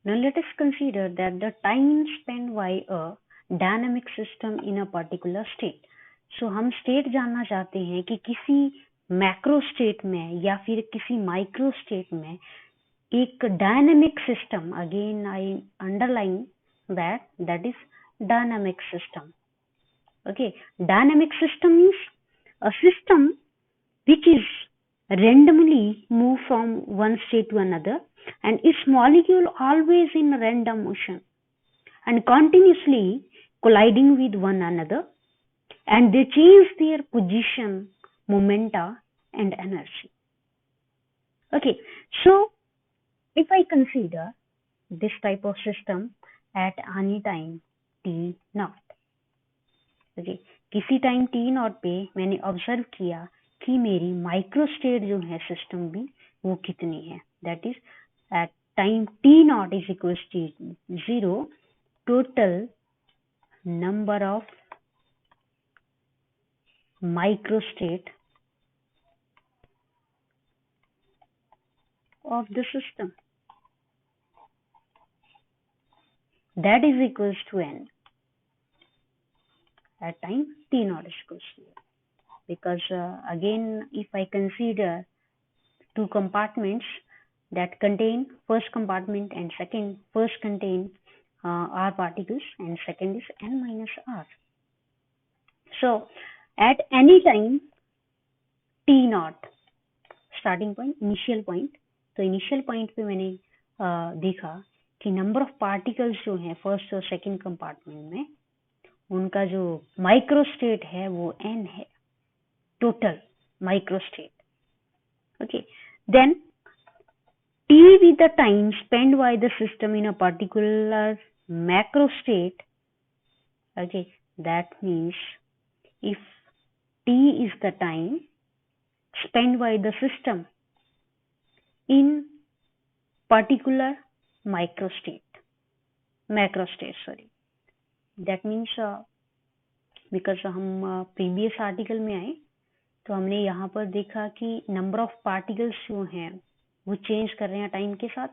Now let us consider that the time spent by a dynamic system in a particular state. So हम state जानना चाहते हैं कि किसी मैक्रो स्टेट में या फिर किसी माइक्रो स्टेट में एक dynamic system, again I underline that is dynamic system. Okay, dynamic system means a system which is randomly move from one state to another, and its molecule always in random motion and continuously colliding with one another, and they change their position, momenta, and energy. Okay, so if I consider this type of system at any time t naught, okay, किसी time t naught पे मैंने observe किया कि मेरी micro state जो है system भी वो कितनी है, that is at time t naught is equal to 0, total number of micro state of the system, that is equals to n at time t naught is equals to 0. Because again, if I consider two compartments that contain first compartment and second, first contain r particles and second is n minus r. So at any time t naught, starting point, initial point, तो initial point पे मैंने देखा कि number of particles जो है first और second compartment में, उनका जो माइक्रो स्टेट है वो n है, total micro state. Okay, then t with the time spent by the system in a particular macro state. Okay, that means if t is the time spent by the system in particular macro state, sorry, that means because हम previous article में आए तो हमने यहाँ पर देखा कि number of particles जो हैं वो चेंज कर रहे हैं टाइम के साथ.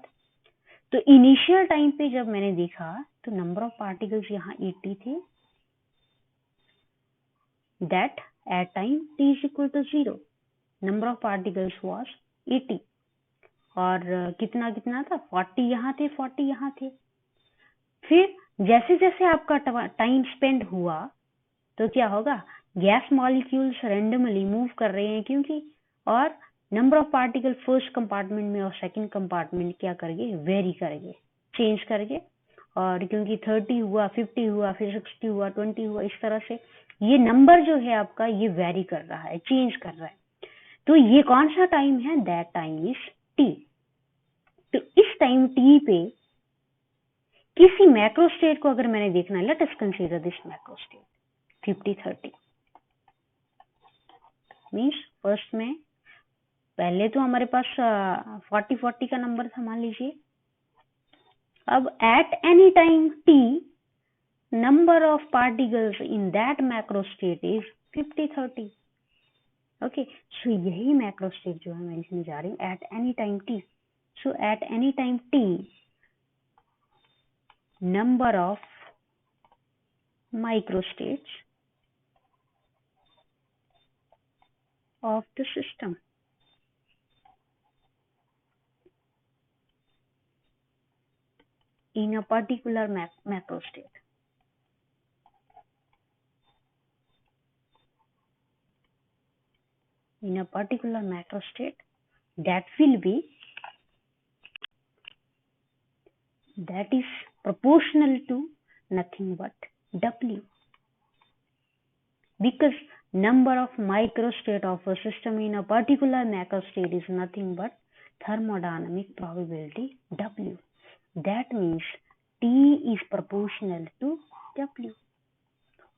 तो इनिशियल टाइम पे जब मैंने देखा तो नंबर ऑफ पार्टिकल्स यहाँ 80 थे, that at time t is equal to 0 number of particles was 80. और कितना कितना था, 40 यहाँ थे, 40 यहाँ थे. फिर जैसे जैसे आपका टाइम स्पेंड हुआ तो क्या होगा, गैस मॉलिक्यूल्स रैंडमली मूव कर रहे हैं क्योंकि, और number of particle first compartment में और सेकंड कंपार्टमेंट क्या करेंगे, वेरी करेंगे, चेंज करेंगे. और क्योंकि 30 हुआ, 50 हुआ, फिर 60 हुआ, 20 हुआ, इस तरह से ये नंबर जो है आपका ये वेरी कर रहा है, चेंज कर रहा है. तो ये कौन सा टाइम है, दैट टाइम इज टी. तो इस टाइम टी पे किसी मैक्रो स्टेट को अगर मैंने देखना है, let us consider this macro state 50-30 means first में पहले तो हमारे पास 40-40 का नंबर था मान लीजिए. अब at any time t number of particles in that macro state is 50-30. Okay, so यही मैक्रो स्टेट जो है मैं लिखने जा रही हूँ eight any time T. So eight any time T number of microstates of the system in a particular macro state. In a particular macro state, that will be, that is proportional to nothing but W, because number of microstate of a system in a particular macro state is nothing but thermodynamic probability W. That means T is proportional to W.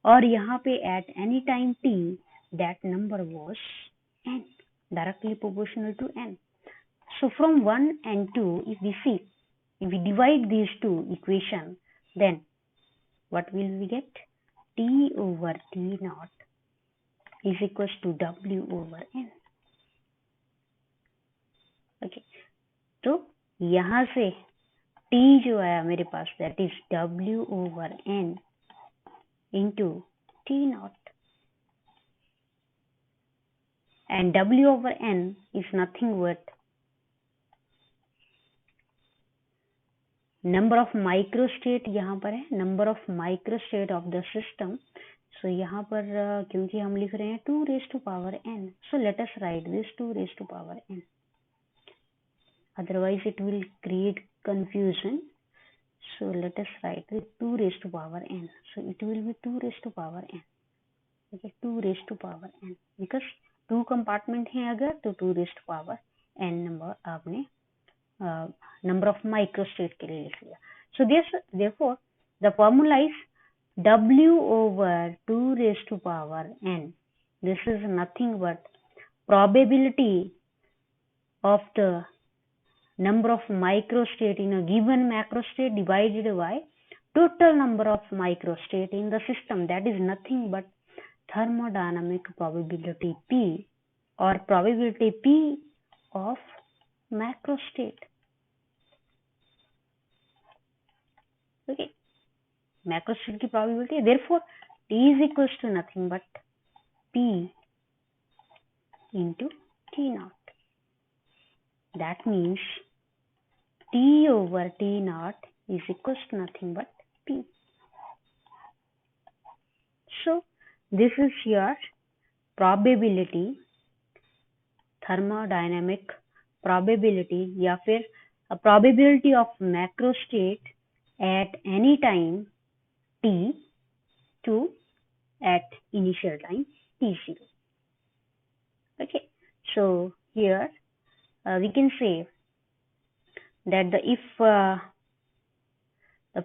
और यहाँ पे at any time T that number was N, directly proportional to N. So from 1 and 2, if we see, if we divide these two equations, then what will we get? T over T naught is equals to W over N. Okay, तो यहाँ से T जो आया मेरे पास that is W/N into T0, and W/N is nothing but number of microstate यहाँ पर है, number of microstate of the system. So यहाँ पर क्योंकि हम लिख रहे हैं 2⁻n, so let us write this 2⁻n. Otherwise it will create confusion. So let us write it 2⁻n. So it will be 2⁻n. Okay, 2⁻n, because 2 compartment हैं अगर तो 2⁻n नंबर आपने number of microstate के लिए लिख लिया. So therefore the formula is W/2⁻n. This is nothing but probability of the number of microstate in a given macrostate divided by total number of microstate in the system. That is nothing but thermodynamic probability P, or probability P of macrostate. Okay, macrostate की probability. Therefore T is equals to nothing but P into T0. That means T/T0 is equals to nothing but P. So this is your probability, thermodynamic probability या फिर a probability of macrostate at any time T to at initial time T0. Okay, so here we can say that if the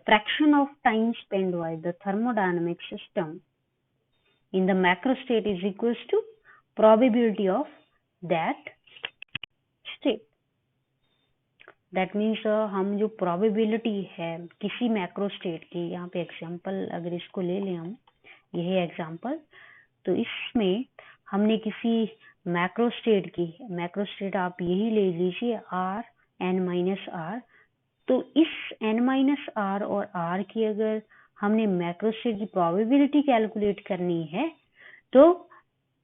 fraction of time spent by the thermodynamic system in the macrostate is equals to probability of that state. That means हम जो probability है किसी macrostate की, यहाँ पे example अगर इसको ले लें हम, यही example, तो इसमें हमने किसी macrostate की, macrostate आप यही ले लीजिए Rn-R, तो इस n-R और R की अगर हमने macrostate की probability कैलकुलेट करनी है तो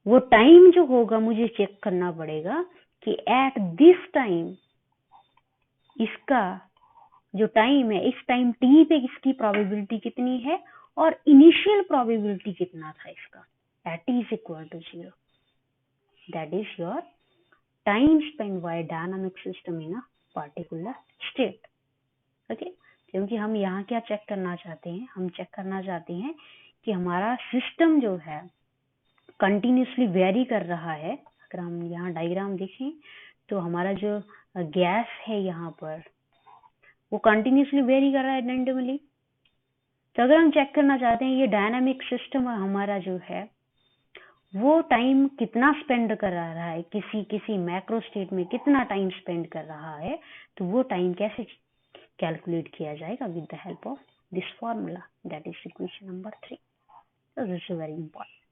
वो टाइम जो होगा मुझे चेक करना पड़ेगा कि एट दिस टाइम इसका जो टाइम है, इस टाइम t पे इसकी probability कितनी है और इनिशियल probability कितना था इसका at t is equal to 0. That is your time spent by dynamic system in a particular state. Okay, क्योंकि हम यहाँ क्या चेक करना चाहते हैं, हम चेक करना चाहते हैं कि हमारा सिस्टम जो है कंटिन्यूसली वेरी कर रहा है. अगर हम यहाँ डायग्राम देखें तो हमारा जो गैस है यहाँ पर वो कंटिन्यूसली वेरी कर रहा है रैंडमली. तो अगर हम चेक करना चाहते हैं ये डायनामिक सिस्टम हमारा जो है वो टाइम कितना स्पेंड कर रहा है, किसी मैक्रो स्टेट में कितना टाइम स्पेंड कर रहा है, तो वो टाइम कैसे कैलकुलेट किया जाएगा with the help of this formula, that is equation number 3. So this is very important.